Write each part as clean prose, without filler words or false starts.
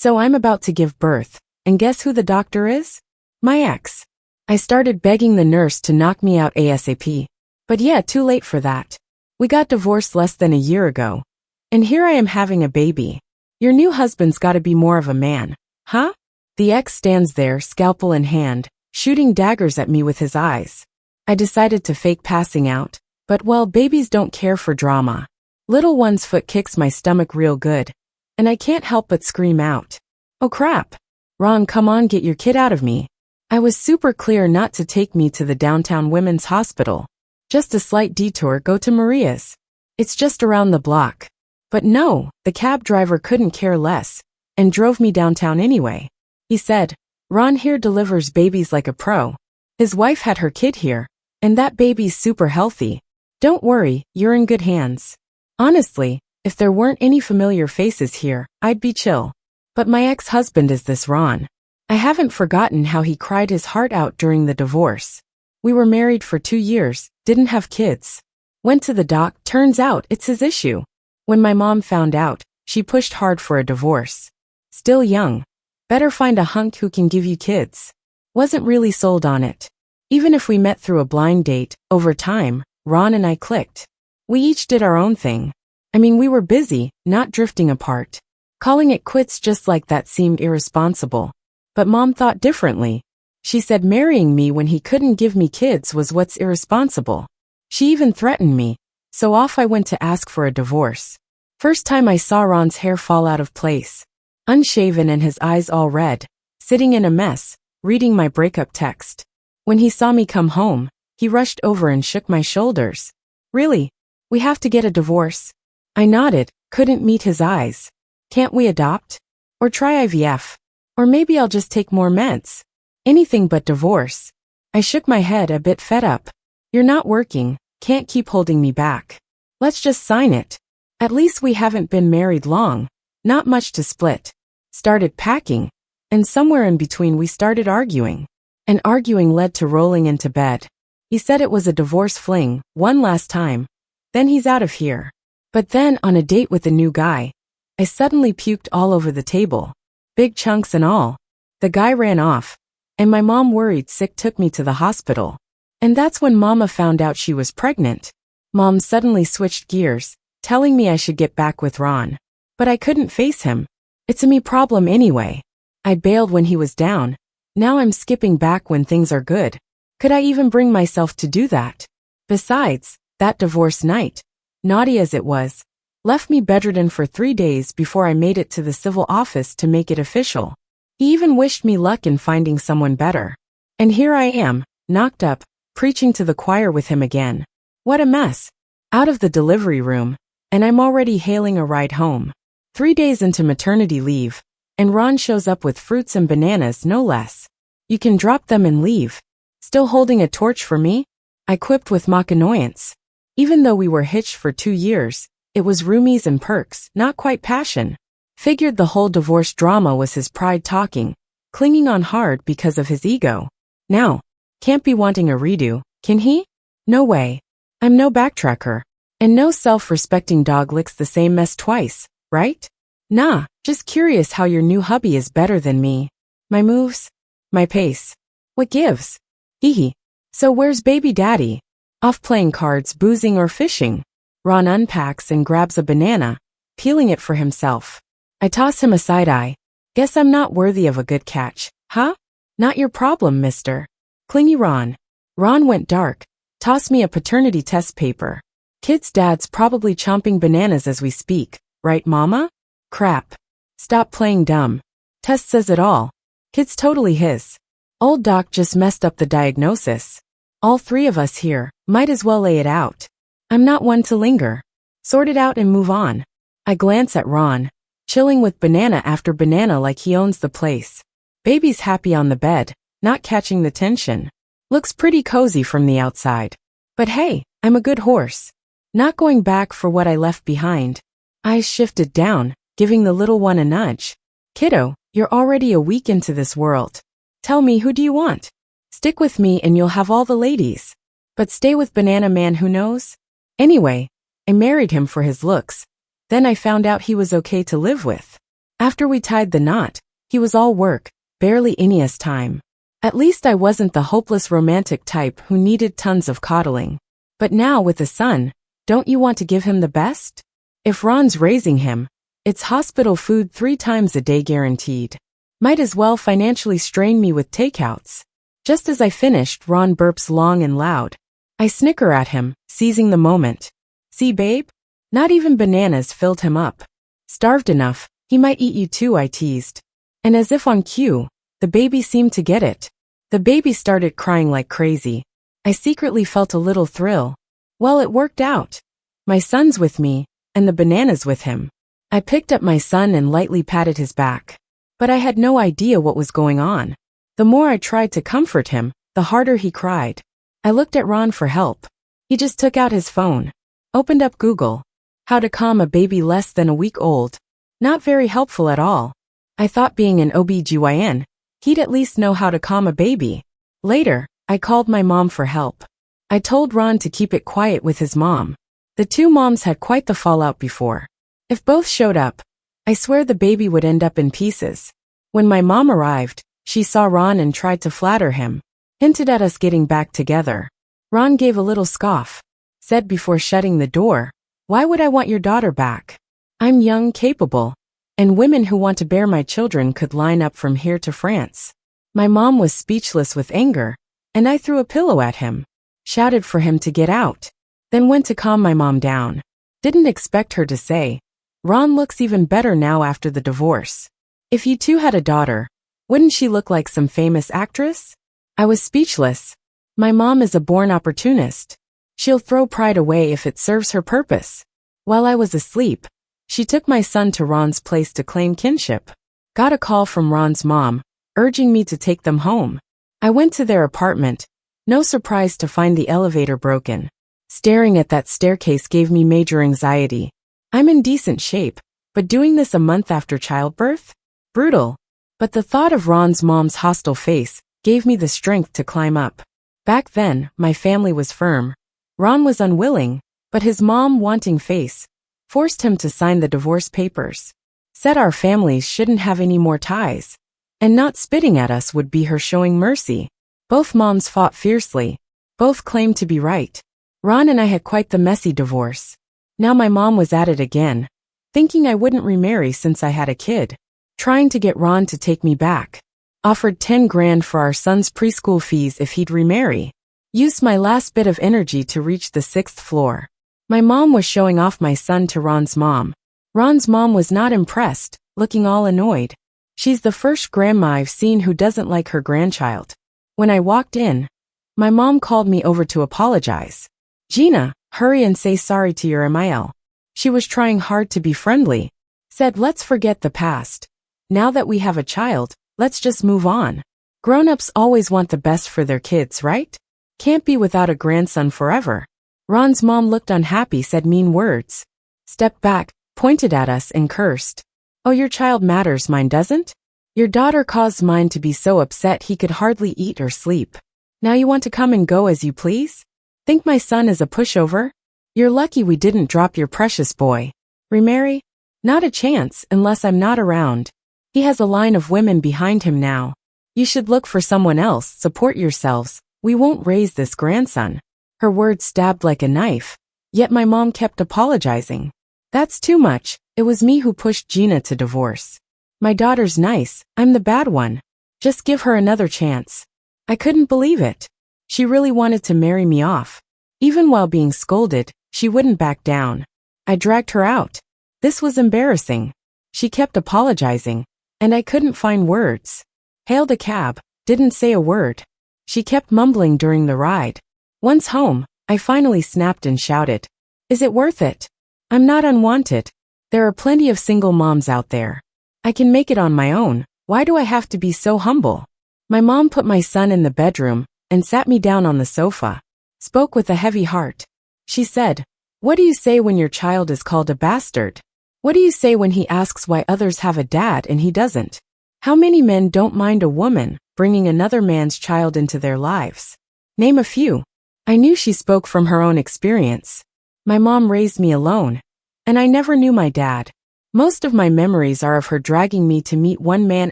So I'm about to give birth, and guess who the doctor is? My ex. I started begging the nurse to knock me out ASAP. But yeah, too late for that. We got divorced less than a year ago. And here I am having a baby. Your new husband's gotta be more of a man, huh? The ex stands there, scalpel in hand, shooting daggers at me with his eyes. I decided to fake passing out, but well, babies don't care for drama. Little one's foot kicks my stomach real good, and I can't help but scream out. Oh crap. Ron, come on, get your kid out of me. I was super clear not to take me to the downtown women's hospital. Just a slight detour, go to Maria's. It's just around the block. But no, the cab driver couldn't care less, and drove me downtown anyway. He said, Ron here delivers babies like a pro. His wife had her kid here, and that baby's super healthy. Don't worry, you're in good hands. Honestly, if there weren't any familiar faces here, I'd be chill. But my ex-husband is this Ron. I haven't forgotten how he cried his heart out during the divorce. We were married for 2 years, didn't have kids. Went to the doc, turns out it's his issue. When my mom found out, she pushed hard for a divorce. Still young. Better find a hunk who can give you kids. Wasn't really sold on it. Even if we met through a blind date, over time, Ron and I clicked. We each did our own thing. I mean, we were busy, not drifting apart. Calling it quits just like that seemed irresponsible. But Mom thought differently. She said marrying me when he couldn't give me kids was what's irresponsible. She even threatened me, so off I went to ask for a divorce. First time I saw Ron's hair fall out of place. Unshaven and his eyes all red, sitting in a mess, reading my breakup text. When he saw me come home, he rushed over and shook my shoulders. Really? We have to get a divorce? I nodded, couldn't meet his eyes. Can't we adopt? Or try IVF? Or maybe I'll just take more meds? Anything but divorce. I shook my head, a bit fed up. You're not working, can't keep holding me back. Let's just sign it. At least we haven't been married long, not much to split. Started packing, and somewhere in between we started arguing. And arguing led to rolling into bed. He said it was a divorce fling, one last time. Then he's out of here. But then, on a date with a new guy, I suddenly puked all over the table. Big chunks and all. The guy ran off, and my mom, worried sick, took me to the hospital. And that's when Mama found out she was pregnant. Mom suddenly switched gears, telling me I should get back with Ron. But I couldn't face him. It's a me problem anyway. I bailed when he was down. Now I'm skipping back when things are good. Could I even bring myself to do that? Besides, that divorce night, naughty as it was, left me bedridden for 3 days before I made it to the civil office to make it official. He even wished me luck in finding someone better. And here I am, knocked up, preaching to the choir with him again. What a mess. Out of the delivery room, and I'm already hailing a ride home. 3 days into maternity leave, and Ron shows up with fruits and bananas, no less. You can drop them and leave. Still holding a torch for me? I quipped with mock annoyance. Even though we were hitched for 2 years, it was roomies and perks, not quite passion. Figured the whole divorce drama was his pride talking, clinging on hard because of his ego. Now, can't be wanting a redo, can he? No way. I'm no backtracker. And no self-respecting dog licks the same mess twice, right? Nah, just curious how your new hubby is better than me. My moves? My pace? What gives? Hee. So where's baby daddy? Off playing cards, boozing, or fishing? Ron unpacks and grabs a banana, peeling it for himself. I toss him a side eye. Guess I'm not worthy of a good catch, huh? Not your problem, mister. Clingy Ron. Ron went dark. Toss me a paternity test paper. Kid's dad's probably chomping bananas as we speak, right, mama? Crap. Stop playing dumb. Test says it all. Kid's totally his. Old doc just messed up the diagnosis. All 3 of us here, might as well lay it out. I'm not one to linger. Sort it out and move on. I glance at Ron, chilling with banana after banana like he owns the place. Baby's happy on the bed, not catching the tension. Looks pretty cozy from the outside. But hey, I'm a good horse. Not going back for what I left behind. Eyes shifted down, giving the little one a nudge. Kiddo, you're already a week into this world. Tell me, who do you want? Stick with me and you'll have all the ladies. But stay with Banana Man, who knows? Anyway, I married him for his looks. Then I found out he was okay to live with. After we tied the knot, he was all work, barely any us time. At least I wasn't the hopeless romantic type who needed tons of coddling. But now with a son, don't you want to give him the best? If Ron's raising him, it's hospital food 3 times a day guaranteed. Might as well financially strain me with takeouts. Just as I finished, Ron burps long and loud. I snicker at him, seizing the moment. See, babe? Not even bananas filled him up. Starved enough, he might eat you too, I teased. And as if on cue, the baby seemed to get it. The baby started crying like crazy. I secretly felt a little thrill. Well, it worked out. My son's with me, and the banana's with him. I picked up my son and lightly patted his back. But I had no idea what was going on. The more I tried to comfort him, the harder he cried. I looked at Ron for help. He just took out his phone. Opened up Google. How to calm a baby less than a week old. Not very helpful at all. I thought being an OBGYN, he'd at least know how to calm a baby. Later, I called my mom for help. I told Ron to keep it quiet with his mom. The 2 moms had quite the fallout before. If both showed up, I swear the baby would end up in pieces. When my mom arrived, she saw Ron and tried to flatter him. Hinted at us getting back together. Ron gave a little scoff. Said before shutting the door, "Why would I want your daughter back? I'm young, capable, and women who want to bear my children could line up from here to France." My mom was speechless with anger, and I threw a pillow at him. Shouted for him to get out. Then went to calm my mom down. Didn't expect her to say, "Ron looks even better now after the divorce. If you two had a daughter, wouldn't she look like some famous actress?" I was speechless. My mom is a born opportunist. She'll throw pride away if it serves her purpose. While I was asleep, she took my son to Ron's place to claim kinship. Got a call from Ron's mom, urging me to take them home. I went to their apartment. No surprise to find the elevator broken. Staring at that staircase gave me major anxiety. I'm in decent shape, but doing this a month after childbirth? Brutal. But the thought of Ron's mom's hostile face gave me the strength to climb up. Back then, my family was firm. Ron was unwilling, but his mom, wanting face, forced him to sign the divorce papers. Said our families shouldn't have any more ties. And not spitting at us would be her showing mercy. Both moms fought fiercely. Both claimed to be right. Ron and I had quite the messy divorce. Now my mom was at it again, thinking I wouldn't remarry since I had a kid. Trying to get Ron to take me back. Offered 10 grand for our son's preschool fees if he'd remarry. Used my last bit of energy to reach the 6th floor. My mom was showing off my son to Ron's mom. Ron's mom was not impressed, looking all annoyed. She's the first grandma I've seen who doesn't like her grandchild. When I walked in, my mom called me over to apologize. "Gina, hurry and say sorry to your Emil." She was trying hard to be friendly. Said, "Let's forget the past. Now that we have a child, let's just move on. Grown-ups always want the best for their kids, right? Can't be without a grandson forever." Ron's mom looked unhappy, said mean words. Stepped back, pointed at us and cursed. "Oh, your child matters, mine doesn't? Your daughter caused mine to be so upset he could hardly eat or sleep. Now you want to come and go as you please? Think my son is a pushover? You're lucky we didn't drop your precious boy. Remarry? Not a chance unless I'm not around. He has a line of women behind him now. You should look for someone else, support yourselves. We won't raise this grandson." Her words stabbed like a knife, yet my mom kept apologizing. "That's too much. It was me who pushed Gina to divorce. My daughter's nice, I'm the bad one. Just give her another chance." I couldn't believe it. She really wanted to marry me off. Even while being scolded, she wouldn't back down. I dragged her out. This was embarrassing. She kept apologizing, and I couldn't find words. Hailed a cab, didn't say a word. She kept mumbling during the ride. Once home, I finally snapped and shouted, "Is it worth it? I'm not unwanted. There are plenty of single moms out there. I can make it on my own. Why do I have to be so humble?" My mom put my son in the bedroom and sat me down on the sofa. Spoke with a heavy heart. She said, "What do you say when your child is called a bastard? What do you say when he asks why others have a dad and he doesn't? How many men don't mind a woman bringing another man's child into their lives? Name a few." I knew she spoke from her own experience. My mom raised me alone, and I never knew my dad. Most of my memories are of her dragging me to meet one man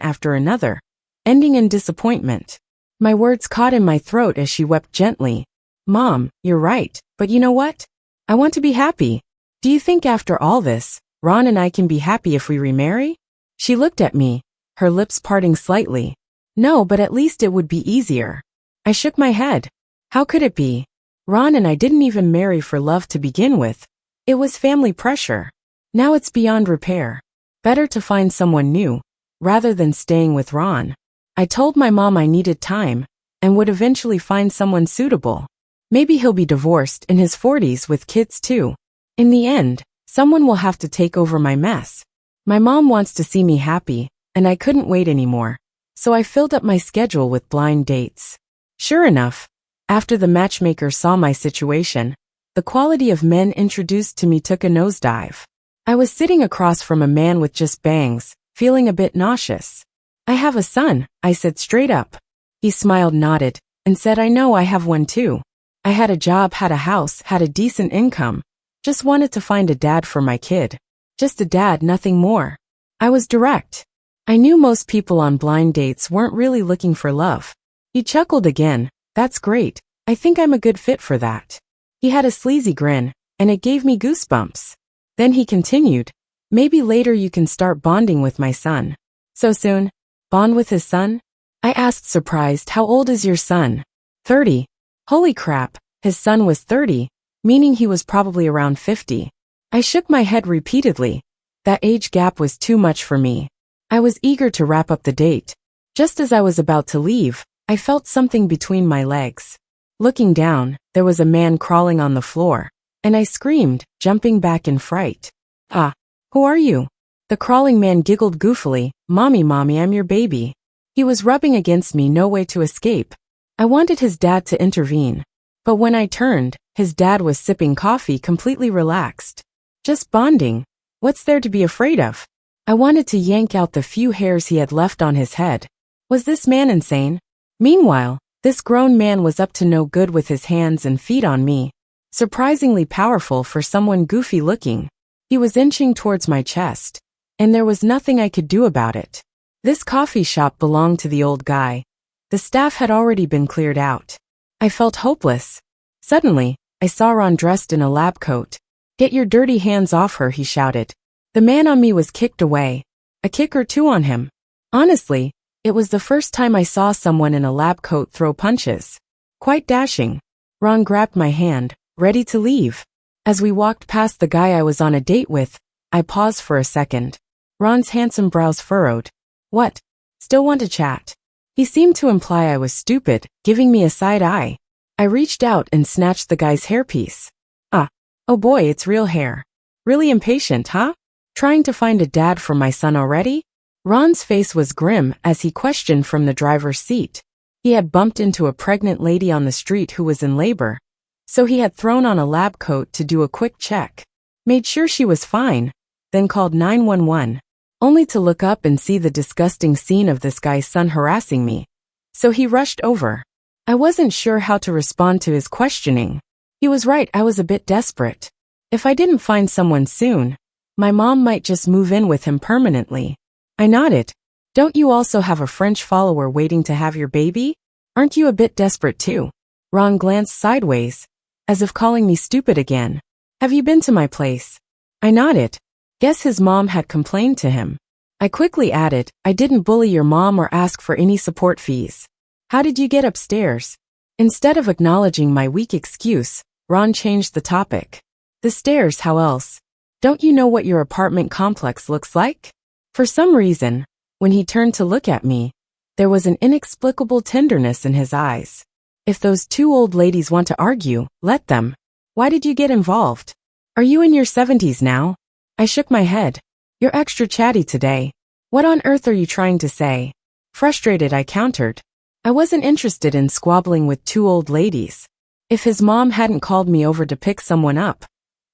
after another, ending in disappointment. My words caught in my throat as she wept gently. Mom, you're right, but you know what? I want to be happy. Do you think after all this, Ron and I can be happy if we remarry? She looked at me, her lips parting slightly. No, but at least it would be easier. I shook my head. How could it be? Ron and I didn't even marry for love to begin with. It was family pressure. Now it's beyond repair. Better to find someone new, rather than staying with Ron. I told my mom I needed time, and would eventually find someone suitable. Maybe he'll be divorced in his 40s with kids too. In the end, someone will have to take over my mess. My mom wants to see me happy, and I couldn't wait anymore. So I filled up my schedule with blind dates. Sure enough, after the matchmaker saw my situation, the quality of men introduced to me took a nosedive. I was sitting across from a man with just bangs, feeling a bit nauseous. I have a son, I said straight up. He smiled, nodded, and said I know I have one too. I had a job, had a house, had a decent income. Just wanted to find a dad for my kid. Just a dad, nothing more. I was direct. I knew most people on blind dates weren't really looking for love. He chuckled again. That's great. I think I'm a good fit for that. He had a sleazy grin, and it gave me goosebumps. Then he continued, maybe later you can start bonding with my son. So soon? Bond with his son? I asked, surprised. How old is your son? 30. Holy crap, his son was 30, meaning he was probably around 50. I shook my head repeatedly. That age gap was too much for me. I was eager to wrap up the date. Just as I was about to leave, I felt something between my legs. Looking down, there was a man crawling on the floor, and I screamed, jumping back in fright. Ah, who are you? The crawling man giggled goofily. Mommy, I'm your baby. He was rubbing against me, no way to escape. I wanted his dad to intervene. But when I turned, his dad was sipping coffee, completely relaxed. Just bonding. What's there to be afraid of? I wanted to yank out the few hairs he had left on his head. Was this man insane? Meanwhile, this grown man was up to no good with his hands and feet on me. Surprisingly powerful for someone goofy looking. He was inching towards my chest, and there was nothing I could do about it. This coffee shop belonged to the old guy. The staff had already been cleared out. I felt hopeless. Suddenly, I saw Ron dressed in a lab coat. Get your dirty hands off her, he shouted. The man on me was kicked away. A kick or two on him. Honestly, it was the first time I saw someone in a lab coat throw punches. Quite dashing. Ron grabbed my hand, ready to leave. As we walked past the guy I was on a date with, I paused for a second. Ron's handsome brows furrowed. What? Still want to chat? He seemed to imply I was stupid, giving me a side eye. I reached out and snatched the guy's hairpiece. Ah, oh boy, it's real hair. Really impatient, huh? Trying to find a dad for my son already? Ron's face was grim as he questioned from the driver's seat. He had bumped into a pregnant lady on the street who was in labor, so he had thrown on a lab coat to do a quick check. Made sure she was fine, then called 911, only to look up and see the disgusting scene of this guy's son harassing me. So he rushed over. I wasn't sure how to respond to his questioning. He was right, I was a bit desperate. If I didn't find someone soon, my mom might just move in with him permanently. I nodded. Don't you also have a French follower waiting to have your baby? Aren't you a bit desperate too? Ron glanced sideways, as if calling me stupid again. Have you been to my place? I nodded. Guess his mom had complained to him. I quickly added, I didn't bully your mom or ask for any support fees. How did you get upstairs? Instead of acknowledging my weak excuse, Ron changed the topic. The stairs, how else? Don't you know what your apartment complex looks like? For some reason, when he turned to look at me, there was an inexplicable tenderness in his eyes. If those two old ladies want to argue, let them. Why did you get involved? Are you in your 70s now? I shook my head. You're extra chatty today. What on earth are you trying to say? Frustrated, I countered. I wasn't interested in squabbling with two old ladies. If his mom hadn't called me over to pick someone up,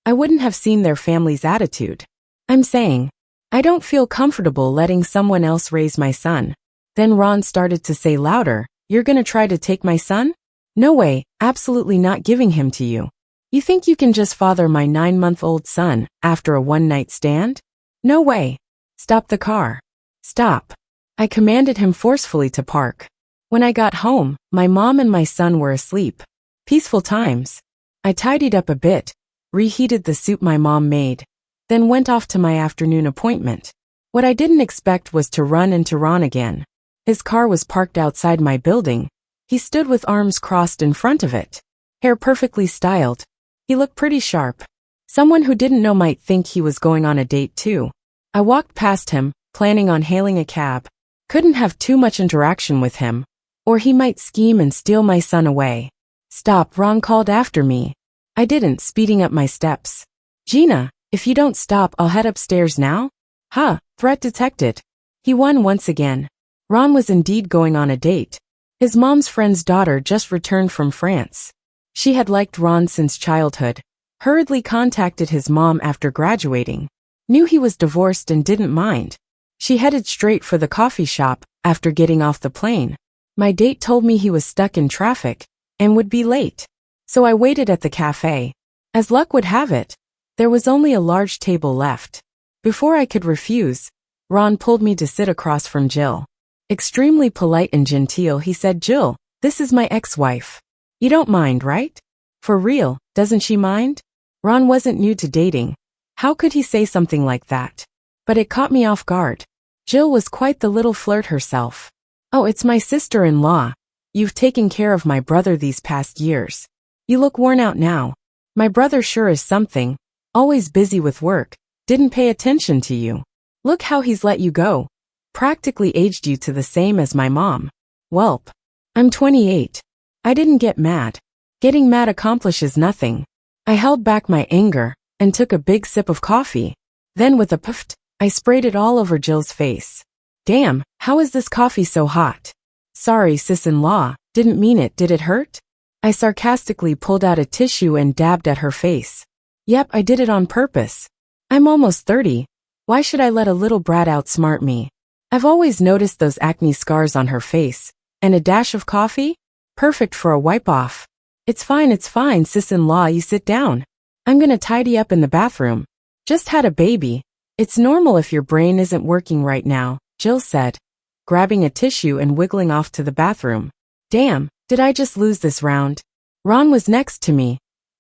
I wouldn't have seen their family's attitude. I'm saying, I don't feel comfortable letting someone else raise my son. Then Ron started to say louder, you're gonna try to take my son? No way, absolutely not giving him to you. You think you can just father my 9-month-old son after a one-night stand? No way. Stop the car. Stop. I commanded him forcefully to park. When I got home, my mom and my son were asleep. Peaceful times. I tidied up a bit, reheated the soup my mom made, then went off to my afternoon appointment. What I didn't expect was to run into Ron again. His car was parked outside my building. He stood with arms crossed in front of it. Hair perfectly styled. He looked pretty sharp. Someone who didn't know might think he was going on a date too. I walked past him, planning on hailing a cab. Couldn't have too much interaction with him, or he might scheme and steal my son away. Stop, Ron called after me. I didn't, speeding up my steps. Gina, if you don't stop, I'll head upstairs now? Huh, threat detected. He won once again. Ron was indeed going on a date. His mom's friend's daughter just returned from France. She had liked Ron since childhood. Hurriedly contacted his mom after graduating. Knew he was divorced and didn't mind. She headed straight for the coffee shop after getting off the plane. My date told me he was stuck in traffic and would be late. So I waited at the cafe. As luck would have it, there was only a large table left. Before I could refuse, Ron pulled me to sit across from Jill. Extremely polite and genteel, he said, Jill, this is my ex-wife. You don't mind, right? For real, doesn't she mind? Ron wasn't new to dating. How could he say something like that? But it caught me off guard. Jill was quite the little flirt herself. Oh, it's my sister-in-law. You've taken care of my brother these past years. You look worn out now. My brother sure is something. Always busy with work. Didn't pay attention to you. Look how he's let you go. Practically aged you to the same as my mom. Welp. I'm 28. I didn't get mad. Getting mad accomplishes nothing. I held back my anger and took a big sip of coffee. Then with a puff, I sprayed it all over Jill's face. Damn, how is this coffee so hot? Sorry, sis-in-law, didn't mean it, did it hurt? I sarcastically pulled out a tissue and dabbed at her face. Yep, I did it on purpose. I'm almost 30. Why should I let a little brat outsmart me? I've always noticed those acne scars on her face. And a dash of coffee? Perfect for a wipe-off. It's fine, sis-in-law, you sit down. I'm gonna tidy up in the bathroom. Just had a baby. It's normal if your brain isn't working right now, Jill said, grabbing a tissue and wiggling off to the bathroom. Damn, did I just lose this round? Ron was next to me,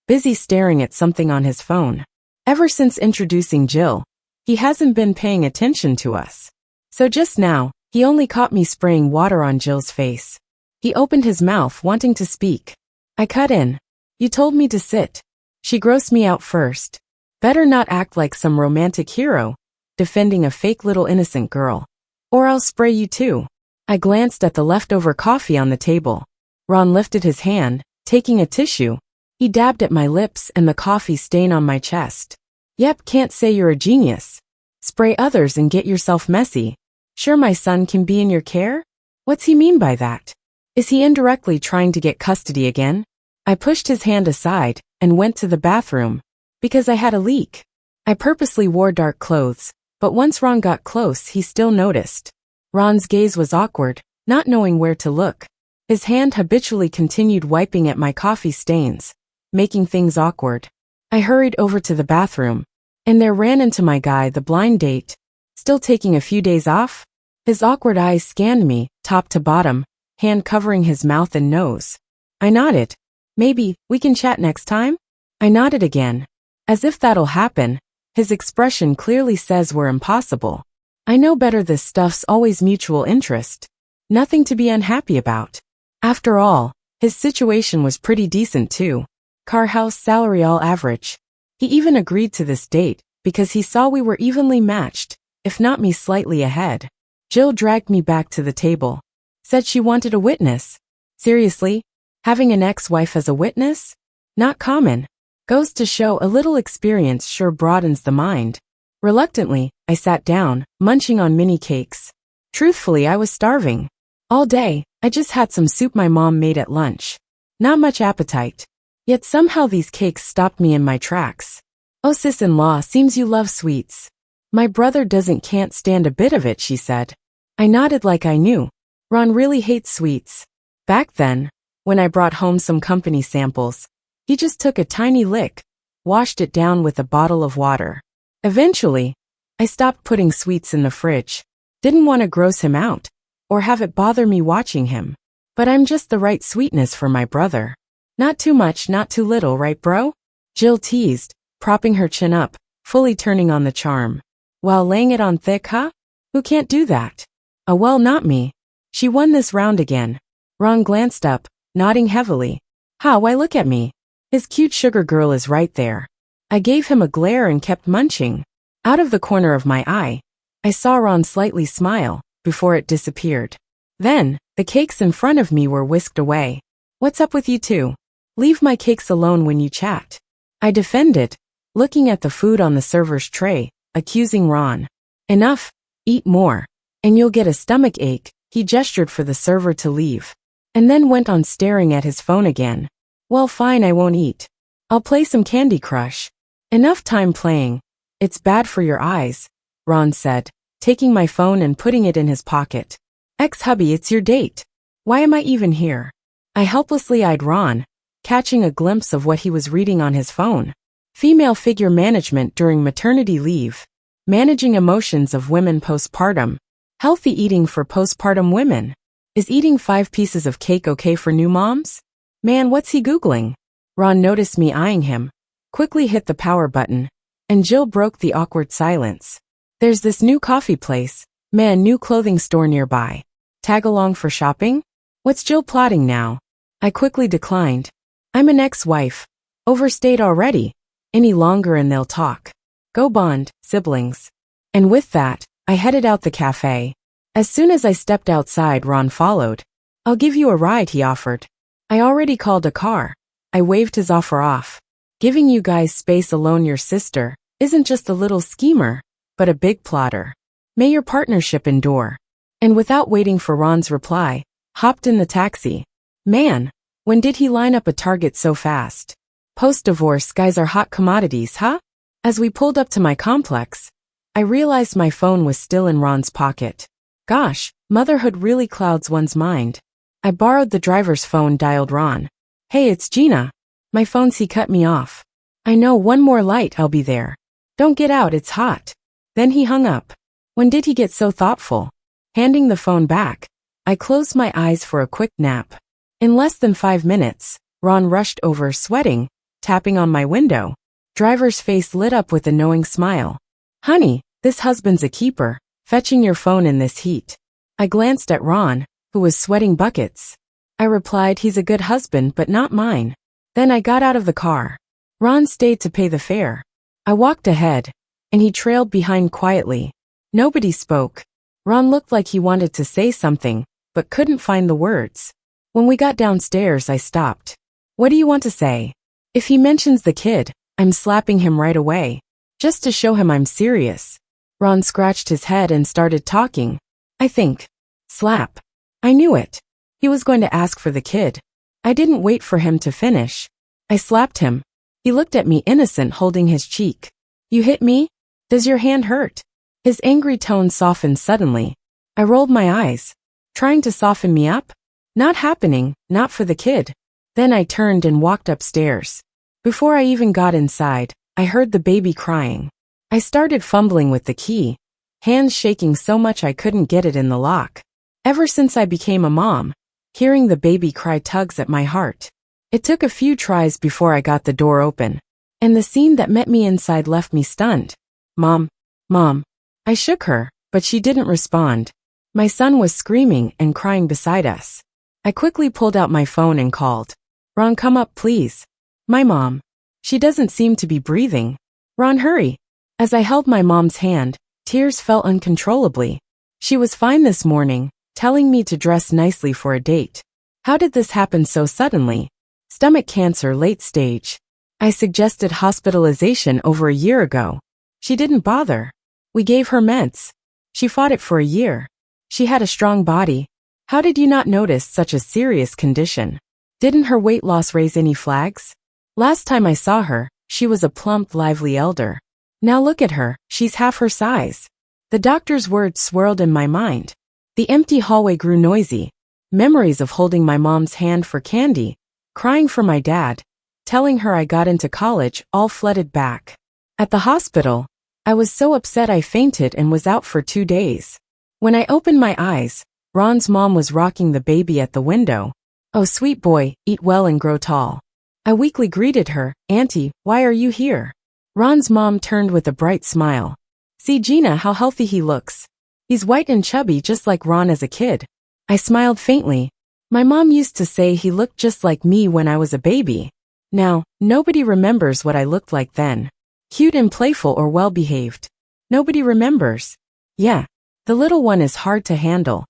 busy staring at something on his phone. Ever since introducing Jill, he hasn't been paying attention to us. So just now, he only caught me spraying water on Jill's face. He opened his mouth, wanting to speak. I cut in. You told me to sit. She grossed me out first. Better not act like some romantic hero, defending a fake little innocent girl. Or I'll spray you too. I glanced at the leftover coffee on the table. Ron lifted his hand, taking a tissue. He dabbed at my lips and the coffee stain on my chest. Yep, can't say you're a genius. Spray others and get yourself messy. Sure, my son can be in your care? What's he mean by that? Is he indirectly trying to get custody again? I pushed his hand aside and went to the bathroom. Because I had a leak. I purposely wore dark clothes, but once Ron got close, he still noticed. Ron's gaze was awkward, not knowing where to look. His hand habitually continued wiping at my coffee stains, making things awkward. I hurried over to the bathroom, and there ran into my guy, the blind date. Still taking a few days off? His awkward eyes scanned me, top to bottom, hand covering his mouth and nose. I nodded. Maybe, we can chat next time? I nodded again. As if that'll happen, his expression clearly says we're impossible. I know better, this stuff's always mutual interest. Nothing to be unhappy about. After all, his situation was pretty decent too. Car, house, salary all average. He even agreed to this date because he saw we were evenly matched, if not me slightly ahead. Jill dragged me back to the table. Said she wanted a witness. Seriously? Having an ex-wife as a witness? Not common. Goes to show a little experience sure broadens the mind. Reluctantly, I sat down, munching on mini cakes. Truthfully, I was starving. All day, I just had some soup my mom made at lunch. Not much appetite. Yet somehow these cakes stopped me in my tracks. Oh, sis-in-law, seems you love sweets. My brother can't stand a bit of it, she said. I nodded like I knew. Ron really hates sweets. Back then, when I brought home some company samples, he just took a tiny lick, washed it down with a bottle of water. Eventually, I stopped putting sweets in the fridge. Didn't want to gross him out, or have it bother me watching him. But I'm just the right sweetness for my brother. Not too much, not too little, right bro? Jill teased, propping her chin up, fully turning on the charm. While laying it on thick, huh? Who can't do that? Well, not me. She won this round again. Ron glanced up, nodding heavily. Why look at me? His cute sugar girl is right there. I gave him a glare and kept munching. Out of the corner of my eye, I saw Ron slightly smile, before it disappeared. Then, the cakes in front of me were whisked away. What's up with you two? Leave my cakes alone when you chat. I defended, looking at the food on the server's tray, accusing Ron. Enough, eat more, and you'll get a stomach ache. He gestured for the server to leave, and then went on staring at his phone again. Well, fine, I won't eat. I'll play some Candy Crush. Enough time playing. It's bad for your eyes, Ron said, taking my phone and putting it in his pocket. Ex-hubby, it's your date. Why am I even here? I helplessly eyed Ron, catching a glimpse of what he was reading on his phone. Female figure management during maternity leave. Managing emotions of women postpartum. Healthy eating for postpartum women. Is eating 5 pieces of cake okay for new moms? Man, what's he Googling? Ron noticed me eyeing him, quickly hit the power button, and Jill broke the awkward silence. There's this new coffee place, new clothing store nearby. Tag along for shopping? What's Jill plotting now? I quickly declined. I'm an ex-wife. Overstayed already. Any longer and they'll talk. Go bond, siblings. And with that, I headed out the cafe. As soon as I stepped outside, Ron followed. I'll give you a ride, he offered. I already called a car. I waved his offer off. Giving you guys space alone, your sister isn't just a little schemer, but a big plotter. May your partnership endure. And without waiting for Ron's reply, hopped in the taxi. Man, when did he line up a target so fast? Post-divorce guys are hot commodities, huh? As we pulled up to my complex, I realized my phone was still in Ron's pocket. Gosh, motherhood really clouds one's mind. I borrowed the driver's phone, dialed Ron. Hey, it's Gina. My phone's he cut me off. I know, one more light, I'll be there. Don't get out, it's hot. Then he hung up. When did he get so thoughtful? Handing the phone back, I closed my eyes for a quick nap. In less than 5 minutes, Ron rushed over, sweating, tapping on my window. Driver's face lit up with a knowing smile. Honey, this husband's a keeper, fetching your phone in this heat. I glanced at Ron, who was sweating buckets. I replied, he's a good husband but not mine. Then I got out of the car. Ron stayed to pay the fare. I walked ahead, and he trailed behind quietly. Nobody spoke. Ron looked like he wanted to say something, but couldn't find the words. When we got downstairs, I stopped. What do you want to say? If he mentions the kid, I'm slapping him right away, just to show him I'm serious. Ron scratched his head and started talking. I think. Slap. I knew it. He was going to ask for the kid. I didn't wait for him to finish. I slapped him. He looked at me innocent, holding his cheek. You hit me? Does your hand hurt? His angry tone softened suddenly. I rolled my eyes. Trying to soften me up? Not happening, not for the kid. Then I turned and walked upstairs. Before I even got inside, I heard the baby crying. I started fumbling with the key, hands shaking so much I couldn't get it in the lock. Ever since I became a mom, hearing the baby cry tugs at my heart. It took a few tries before I got the door open, and the scene that met me inside left me stunned. Mom. Mom. I shook her, but she didn't respond. My son was screaming and crying beside us. I quickly pulled out my phone and called. Ron, come up, please. My mom. She doesn't seem to be breathing. Ron, hurry. As I held my mom's hand, tears fell uncontrollably. She was fine this morning, telling me to dress nicely for a date. How did this happen so suddenly? Stomach cancer, late stage. I suggested hospitalization over a year ago. She didn't bother. We gave her meds. She fought it for a year. She had a strong body. How did you not notice such a serious condition? Didn't her weight loss raise any flags? Last time I saw her, she was a plump, lively elder. Now look at her, she's half her size. The doctor's words swirled in my mind. The empty hallway grew noisy. Memories of holding my mom's hand for candy, crying for my dad, telling her I got into college all flooded back. At the hospital, I was so upset I fainted and was out for 2 days. When I opened my eyes, Ron's mom was rocking the baby at the window. "Oh, sweet boy, eat well and grow tall." I weakly greeted her, "Auntie, why are you here?" Ron's mom turned with a bright smile. "See, Gina, how healthy he looks. He's white and chubby just like Ron as a kid." I smiled faintly. My mom used to say he looked just like me when I was a baby. Now, nobody remembers what I looked like then. Cute and playful or well-behaved. Nobody remembers. Yeah, the little one is hard to handle.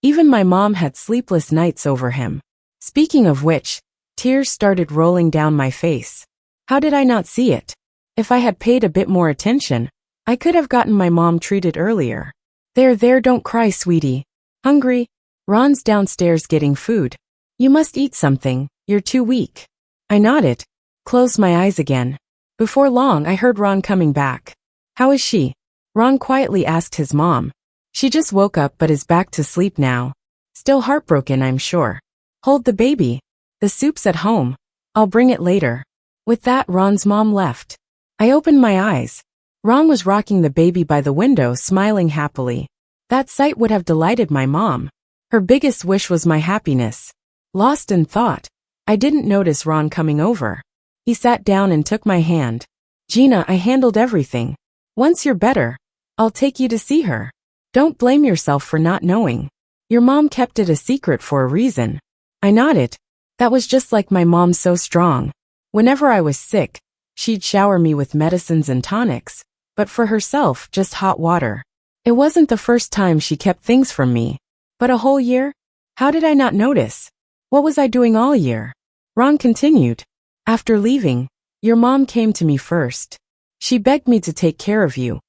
Even my mom had sleepless nights over him. Speaking of which, tears started rolling down my face. How did I not see it? If I had paid a bit more attention, I could have gotten my mom treated earlier. There, don't cry, sweetie. Hungry? Ron's downstairs getting food. You must eat something, you're too weak. I nodded, closed my eyes again. Before long I heard Ron coming back. "How is she?" Ron quietly asked his mom. "She just woke up but is back to sleep now. Still heartbroken, I'm sure." "Hold the baby. The soup's at home. I'll bring it later." With that, Ron's mom left. I opened my eyes. Ron was rocking the baby by the window, smiling happily. That sight would have delighted my mom. Her biggest wish was my happiness. Lost in thought, I didn't notice Ron coming over. He sat down and took my hand. "Gina, I handled everything. Once you're better, I'll take you to see her. Don't blame yourself for not knowing. Your mom kept it a secret for a reason." I nodded. That was just like my mom, so strong. Whenever I was sick, she'd shower me with medicines and tonics, but for herself, just hot water. It wasn't the first time she kept things from me. But a whole year? How did I not notice? What was I doing all year? Ron continued. "After leaving, your mom came to me first. She begged me to take care of you.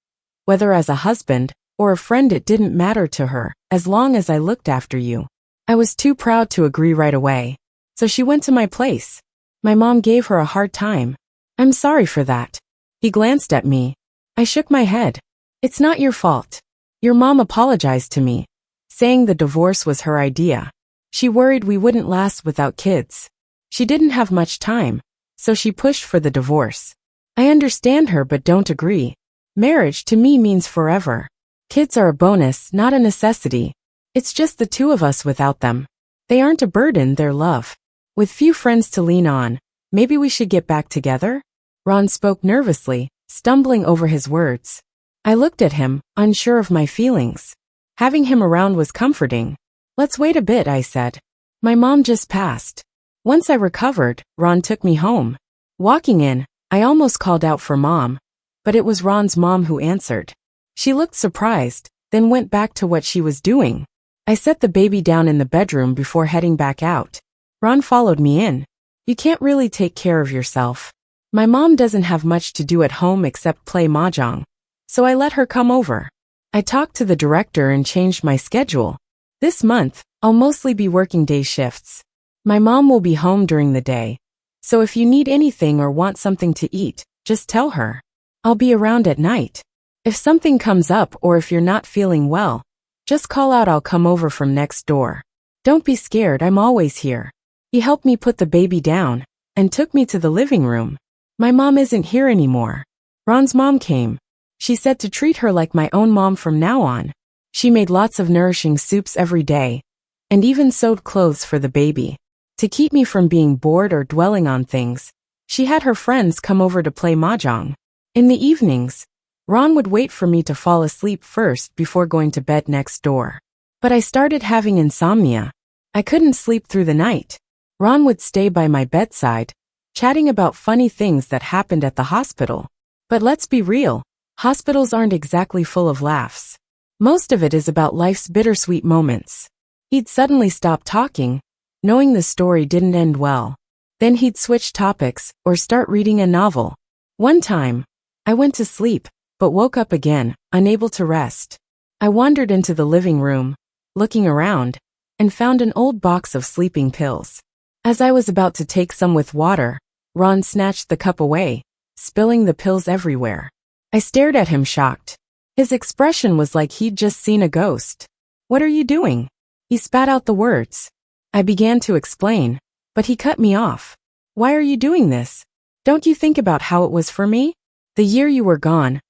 Whether as a husband or a friend, it didn't matter to her, as long as I looked after you." I was too proud to agree right away. So she went to my place. My mom gave her a hard time. "I'm sorry for that." He glanced at me. I shook my head. "It's not your fault. Your mom apologized to me, saying the divorce was her idea. She worried we wouldn't last without kids. She didn't have much time, so she pushed for the divorce. I understand her but don't agree. Marriage to me means forever. Kids are a bonus, not a necessity. It's just the two of us without them. They aren't a burden, they're love. With few friends to lean on, maybe we should get back together?" Ron spoke nervously, stumbling over his words. I looked at him, unsure of my feelings. Having him around was comforting. "Let's wait a bit," I said. "My mom just passed." Once I recovered, Ron took me home. Walking in, I almost called out for Mom, but it was Ron's mom who answered. She looked surprised, then went back to what she was doing. I set the baby down in the bedroom before heading back out. Ron followed me in. "You can't really take care of yourself. My mom doesn't have much to do at home except play mahjong, so I let her come over. I talked to the director and changed my schedule. This month, I'll mostly be working day shifts. My mom will be home during the day, so if you need anything or want something to eat, just tell her. I'll be around at night. If something comes up or if you're not feeling well, just call out, I'll come over from next door. Don't be scared, I'm always here." He helped me put the baby down and took me to the living room. My mom isn't here anymore. Ron's mom came. She said to treat her like my own mom from now on. She made lots of nourishing soups every day, and even sewed clothes for the baby. To keep me from being bored or dwelling on things, she had her friends come over to play mahjong. In the evenings, Ron would wait for me to fall asleep first before going to bed next door. But I started having insomnia. I couldn't sleep through the night. Ron would stay by my bedside, chatting about funny things that happened at the hospital. But let's be real, hospitals aren't exactly full of laughs. Most of it is about life's bittersweet moments. He'd suddenly stop talking, knowing the story didn't end well. Then he'd switch topics or start reading a novel. One time, I went to sleep, but woke up again, unable to rest. I wandered into the living room, looking around, and found an old box of sleeping pills. As I was about to take some with water, Ron snatched the cup away, spilling the pills everywhere. I stared at him shocked. His expression was like he'd just seen a ghost. "What are you doing?" He spat out the words. I began to explain, but he cut me off. "Why are you doing this? Don't you think about how it was for me? The year you were gone,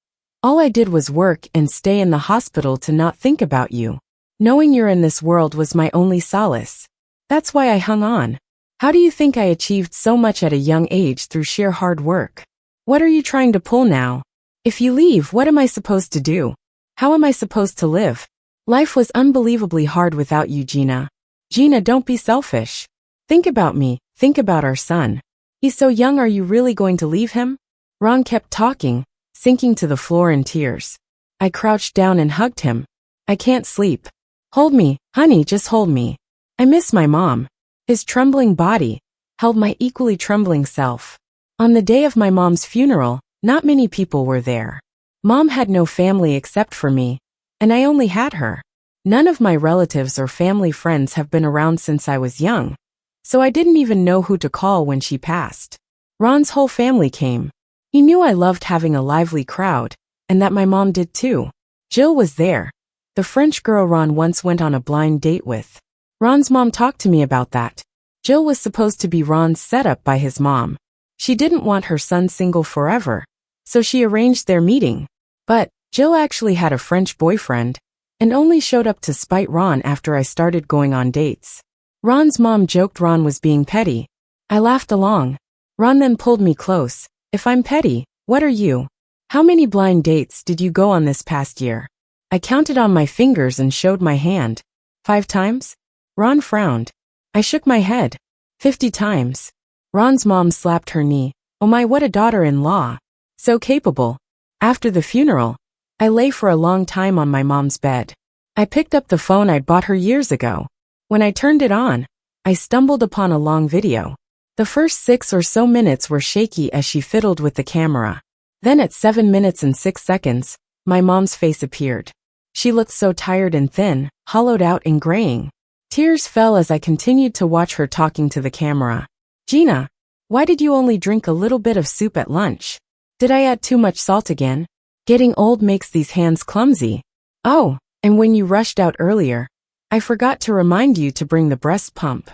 All I did was work and stay in the hospital to not think about you. Knowing you're in this world was my only solace. That's why I hung on. How do you think I achieved so much at a young age through sheer hard work? What are you trying to pull now? If you leave, what am I supposed to do? How am I supposed to live? Life was unbelievably hard without you, Gina. Gina, don't be selfish. Think about me. Think about our son. He's so young. Are you really going to leave him? Ron kept talking, sinking to the floor in tears. I crouched down and hugged him. I can't sleep. Hold me, honey, just hold me. I miss my mom. His trembling body held my equally trembling self. On the day of my mom's funeral, not many people were there. Mom had no family except for me, and I only had her. None of my relatives or family friends have been around since I was young, so I didn't even know who to call when she passed. Ron's whole family came. He knew I loved having a lively crowd, and that my mom did too. Jill was there, the French girl Ron once went on a blind date with. Ron's mom talked to me about that. Jill was supposed to be Ron's setup by his mom. She didn't want her son single forever, so she arranged their meeting. But Jill actually had a French boyfriend, and only showed up to spite Ron after I started going on dates. Ron's mom joked Ron was being petty. I laughed along. Ron then pulled me close. If I'm petty, what are you? How many blind dates did you go on this past year? I counted on my fingers and showed my hand. 5 times? Ron frowned. I shook my head. 50 times. Ron's mom slapped her knee. Oh my, what a daughter-in-law. So capable. After the funeral, I lay for a long time on my mom's bed. I picked up the phone I'd bought her years ago. When I turned it on, I stumbled upon a long video. The first 6 or so minutes were shaky as she fiddled with the camera. Then at 7 minutes and 6 seconds, my mom's face appeared. She looked so tired and thin, hollowed out and graying. Tears fell as I continued to watch her talking to the camera. Gina, why did you only drink a little bit of soup at lunch? Did I add too much salt again? Getting old makes these hands clumsy. Oh, and when you rushed out earlier, I forgot to remind you to bring the breast pump.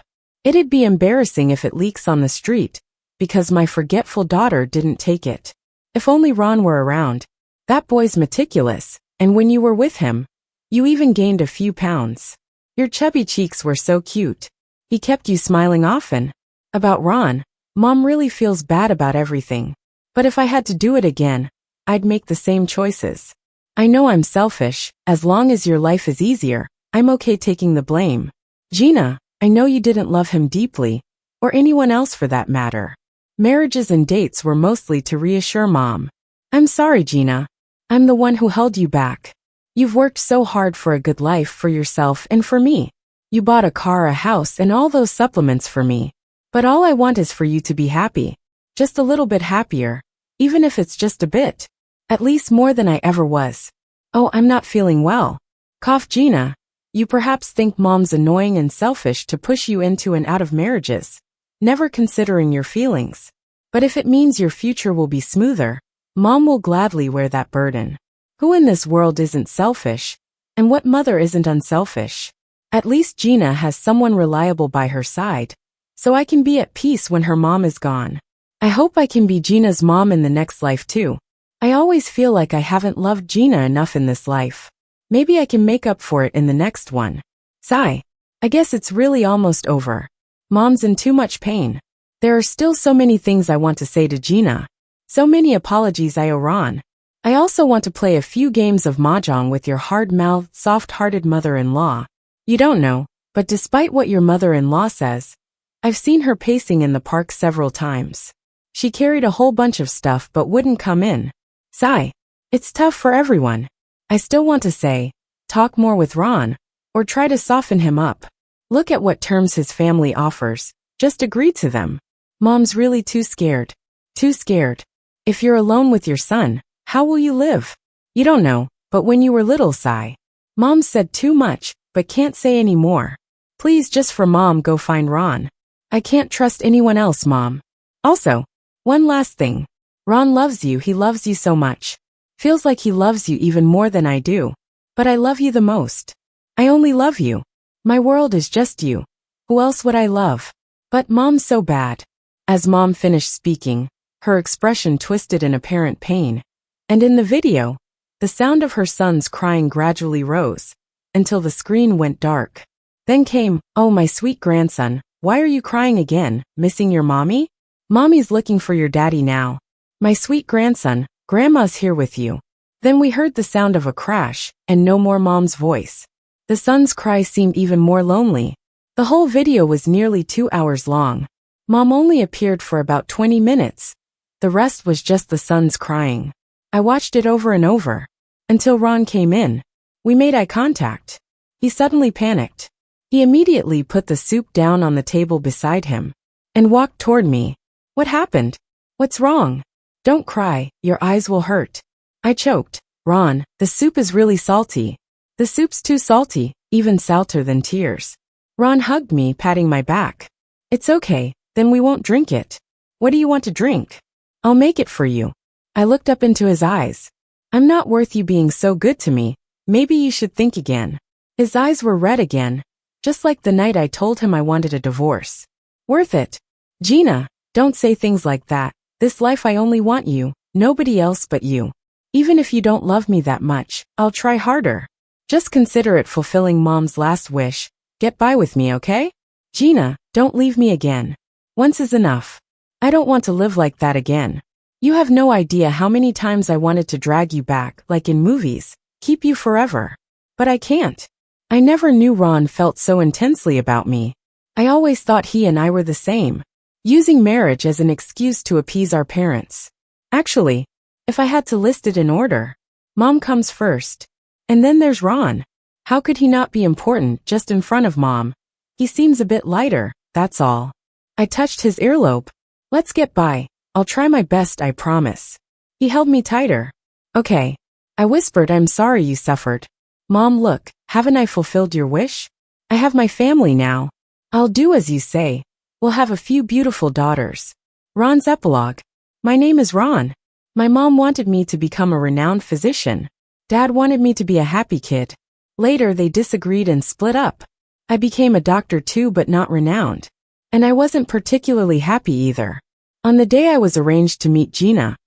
It'd be embarrassing if it leaks on the street, because my forgetful daughter didn't take it. If only Ron were around. That boy's meticulous, and when you were with him, you even gained a few pounds. Your chubby cheeks were so cute. He kept you smiling often. About Ron, Mom really feels bad about everything. But if I had to do it again, I'd make the same choices. I know I'm selfish. As long as your life is easier, I'm okay taking the blame. Gina, I know you didn't love him deeply, or anyone else for that matter. Marriages and dates were mostly to reassure Mom. I'm sorry, Gina. I'm the one who held you back. You've worked so hard for a good life for yourself and for me. You bought a car, a house, and all those supplements for me. But all I want is for you to be happy. Just a little bit happier, even if it's just a bit. At least more than I ever was. Oh, I'm not feeling well. Cough, Gina. You perhaps think Mom's annoying and selfish to push you into and out of marriages, never considering your feelings. But if it means your future will be smoother, Mom will gladly wear that burden. Who in this world isn't selfish? And what mother isn't unselfish? At least Gina has someone reliable by her side, so I can be at peace when her mom is gone. I hope I can be Gina's mom in the next life too. I always feel like I haven't loved Gina enough in this life. Maybe I can make up for it in the next one. Sigh. I guess it's really almost over. Mom's in too much pain. There are still so many things I want to say to Gina. So many apologies I owe Ron. I also want to play a few games of mahjong with your hard-mouthed, soft-hearted mother-in-law. You don't know, but despite what your mother-in-law says, I've seen her pacing in the park several times. She carried a whole bunch of stuff but wouldn't come in. Sigh. It's tough for everyone. I still want to say, talk more with Ron, or try to soften him up. Look at what terms his family offers. Just agree to them. Mom's really too scared. Too scared. If you're alone with your son, how will you live? You don't know, but when you were little, Sigh. Mom said too much, but can't say any more. Please, just for Mom, go find Ron. I can't trust anyone else, Mom. Also, one last thing. Ron loves you. He loves you so much. Feels like he loves you even more than I do. But I love you the most. I only love you. My world is just you. Who else would I love? But Mom's so bad. As Mom finished speaking, her expression twisted in apparent pain. And in the video, The sound of her son's crying gradually rose, until the screen went dark. Then came, "Oh, my sweet grandson, why are you crying again, missing your mommy? Mommy's looking for your daddy now. My sweet grandson, Grandma's here with you." Then we heard the sound of a crash, and no more Mom's voice. The son's cry seemed even more lonely. The whole video was nearly 2 hours long. Mom only appeared for about 20 minutes. The rest was just the son's crying. I watched it over and over, until Ron came in. We made eye contact. He suddenly panicked. He immediately put the soup down on the table beside him, and walked toward me. "What happened? What's wrong? Don't cry, your eyes will hurt." I choked. "Ron, the soup is really salty." "The soup's too salty, even salter than tears." Ron hugged me, patting my back. "It's okay, then we won't drink it." "What do you want to drink?" "I'll make it for you." I looked up into his eyes. "I'm not worth you being so good to me. Maybe you should think again." His eyes were red again, just like the night I told him I wanted a divorce. "Worth it? Gina, don't say things like that. This life I only want you, nobody else but you. Even if you don't love me that much, I'll try harder. Just consider it fulfilling Mom's last wish. Get by with me, okay? Gina, don't leave me again. Once is enough. I don't want to live like that again. You have no idea how many times I wanted to drag you back, like in movies, keep you forever. But I can't." I never knew Ron felt so intensely about me. I always thought he and I were the same, using marriage as an excuse to appease our parents. Actually, if I had to list it in order, Mom comes first. And then there's Ron. How could he not be important just in front of Mom? He seems a bit lighter, that's all. I touched his earlobe. "Let's get by. I'll try my best, I promise." He held me tighter. "Okay." I whispered, "I'm sorry you suffered. Mom, look, haven't I fulfilled your wish? I have my family now. I'll do as you say. We'll have a few beautiful daughters." Ron's epilogue. My name is Ron. My mom wanted me to become a renowned physician. Dad wanted me to be a happy kid. Later they disagreed and split up. I became a doctor too, but not renowned. And I wasn't particularly happy either. On the day I was arranged to meet Gina,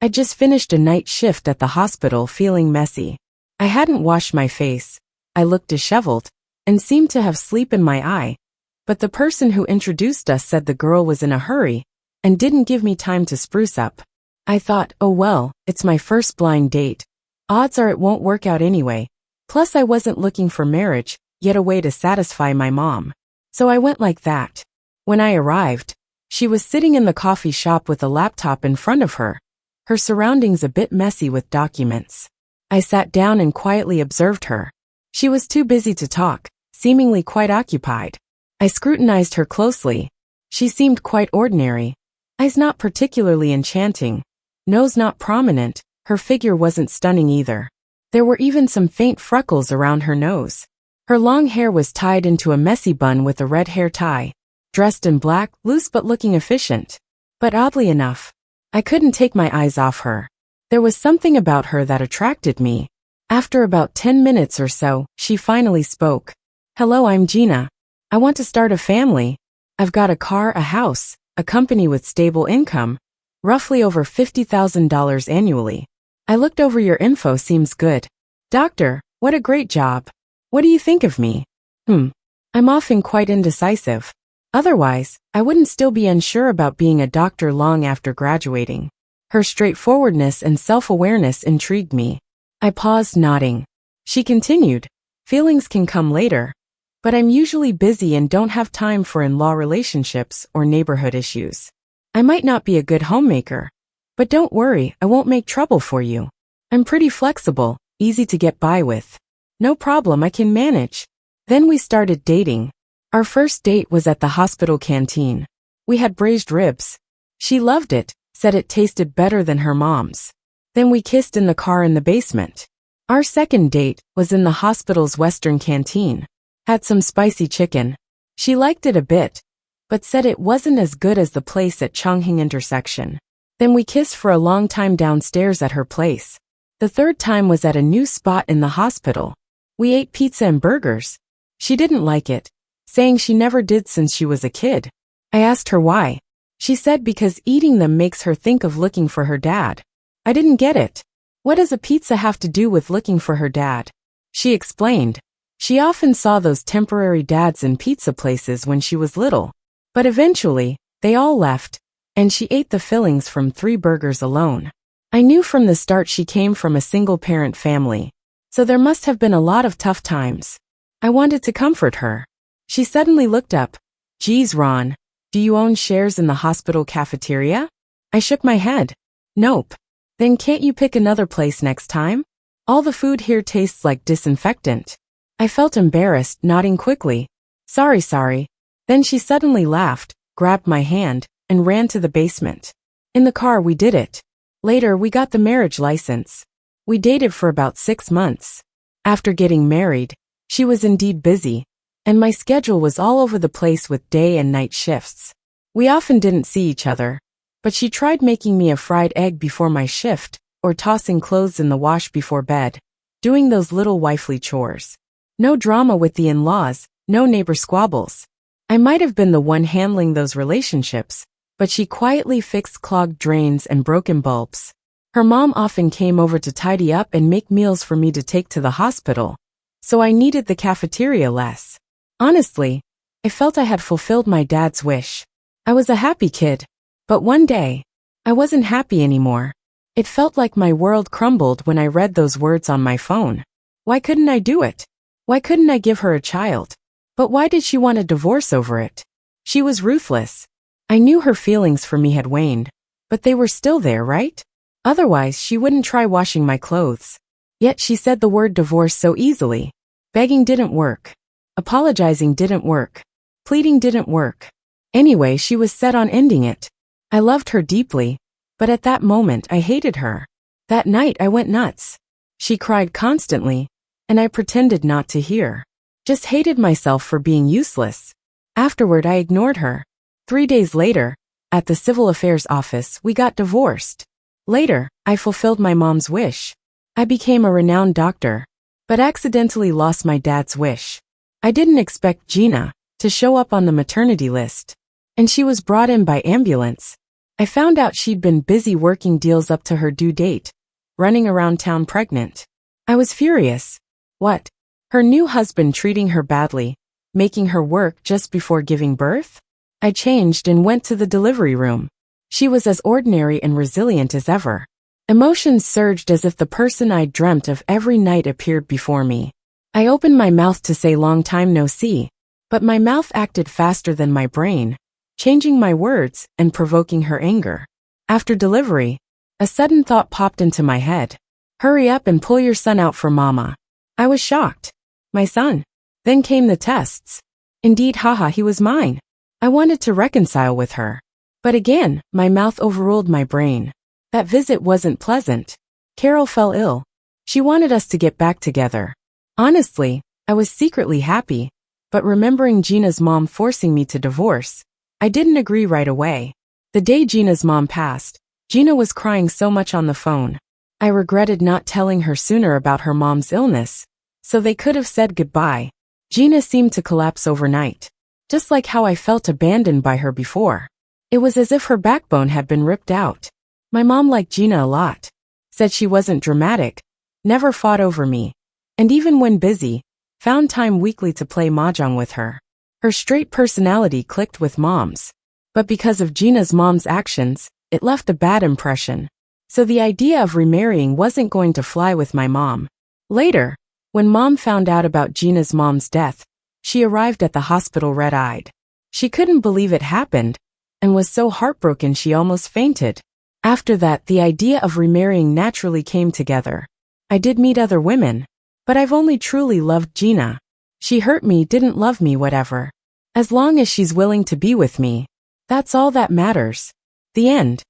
I just finished a night shift at the hospital feeling messy. I hadn't washed my face. I looked disheveled, and seemed to have sleep in my eye. But the person who introduced us said the girl was in a hurry, and didn't give me time to spruce up. I thought, oh well, it's my first blind date. Odds are it won't work out anyway. Plus I wasn't looking for marriage, yet a way to satisfy my mom. So I went like that. When I arrived, she was sitting in the coffee shop with a laptop in front of her, her surroundings a bit messy with documents. I sat down and quietly observed her. She was too busy to talk, seemingly quite occupied. I scrutinized her closely. She seemed quite ordinary. Eyes not particularly enchanting. Nose not prominent, her figure wasn't stunning either. There were even some faint freckles around her nose. Her long hair was tied into a messy bun with a red hair tie. Dressed in black, loose but looking efficient. But oddly enough, I couldn't take my eyes off her. There was something about her that attracted me. After about 10 minutes or so, she finally spoke. "Hello, I'm Gina. I want to start a family. I've got a car, a house, a company with stable income. Roughly over $50,000 annually. I looked over your info, seems good. Doctor, what a great job. What do you think of me?" I'm often quite indecisive. Otherwise, I wouldn't still be unsure about being a doctor long after graduating. Her straightforwardness and self-awareness intrigued me. I paused, nodding. She continued, "Feelings can come later. But I'm usually busy and don't have time for in-law relationships or neighborhood issues. I might not be a good homemaker. But don't worry, I won't make trouble for you. I'm pretty flexible, easy to get by with. No problem, I can manage." Then we started dating. Our first date was at the hospital canteen. We had braised ribs. She loved it, said it tasted better than her mom's. Then we kissed in the car in the basement. Our second date was in the hospital's western canteen. Had some spicy chicken. She liked it a bit, but said it wasn't as good as the place at Chongqing intersection. Then we kissed for a long time downstairs at her place. The third time was at a new spot in the hospital. We ate pizza and burgers. She didn't like it, saying she never did since she was a kid. I asked her why. She said because eating them makes her think of looking for her dad. I didn't get it. What does a pizza have to do with looking for her dad? She explained. She often saw those temporary dads in pizza places when she was little. But eventually, they all left, and she ate the fillings from 3 burgers alone. I knew from the start she came from a single-parent family, so there must have been a lot of tough times. I wanted to comfort her. She suddenly looked up. Geez, Ron, do you own shares in the hospital cafeteria? I shook my head. Nope. Then can't you pick another place next time? All the food here tastes like disinfectant. I felt embarrassed, nodding quickly. Sorry. Then she suddenly laughed, grabbed my hand, and ran to the basement. In the car we did it. Later we got the marriage license. We dated for about 6 months. After getting married, she was indeed busy, and my schedule was all over the place with day and night shifts. We often didn't see each other, but she tried making me a fried egg before my shift, or tossing clothes in the wash before bed, doing those little wifely chores. No drama with the in-laws, no neighbor squabbles. I might have been the one handling those relationships, but she quietly fixed clogged drains and broken bulbs. Her mom often came over to tidy up and make meals for me to take to the hospital, so I needed the cafeteria less. Honestly, I felt I had fulfilled my dad's wish. I was a happy kid. But one day, I wasn't happy anymore. It felt like my world crumbled when I read those words on my phone. Why couldn't I do it? Why couldn't I give her a child? But why did she want a divorce over it? She was ruthless. I knew her feelings for me had waned, but they were still there, right? Otherwise, she wouldn't try washing my clothes. Yet she said the word divorce so easily. Begging didn't work. Apologizing didn't work. Pleading didn't work. Anyway, she was set on ending it. I loved her deeply, but at that moment I hated her. That night I went nuts. She cried constantly, and I pretended not to hear. Just hated myself for being useless. Afterward I ignored her. 3 days later, at the civil affairs office, we got divorced. Later, I fulfilled my mom's wish. I became a renowned doctor, but accidentally lost my dad's wish. I didn't expect Gina to show up on the maternity list, and she was brought in by ambulance. I found out she'd been busy working deals up to her due date, running around town pregnant. I was furious. What? Her new husband treating her badly, making her work just before giving birth? I changed and went to the delivery room. She was as ordinary and resilient as ever. Emotions surged as if the person I'd dreamt of every night appeared before me. I opened my mouth to say long time no see, but my mouth acted faster than my brain, changing my words and provoking her anger. After delivery, a sudden thought popped into my head. Hurry up and pull your son out for mama. I was shocked. My son. Then came the tests. Indeed, he was mine. I wanted to reconcile with her. But again, my mouth overruled my brain. That visit wasn't pleasant. Carol fell ill. She wanted us to get back together. Honestly, I was secretly happy, but remembering Gina's mom forcing me to divorce, I didn't agree right away. The day Gina's mom passed, Gina was crying so much on the phone. I regretted not telling her sooner about her mom's illness, so they could have said goodbye. Gina seemed to collapse overnight, just like how I felt abandoned by her before. It was as if her backbone had been ripped out. My mom liked Gina a lot, said she wasn't dramatic, never fought over me, and even when busy, found time weekly to play mahjong with her. Her straight personality clicked with mom's. But because of Gina's mom's actions, it left a bad impression. So the idea of remarrying wasn't going to fly with my mom. Later, when mom found out about Gina's mom's death, she arrived at the hospital red-eyed. She couldn't believe it happened, and was so heartbroken she almost fainted. After that, the idea of remarrying naturally came together. I did meet other women, but I've only truly loved Gina. She hurt me, didn't love me, whatever. As long as she's willing to be with me, that's all that matters. The end.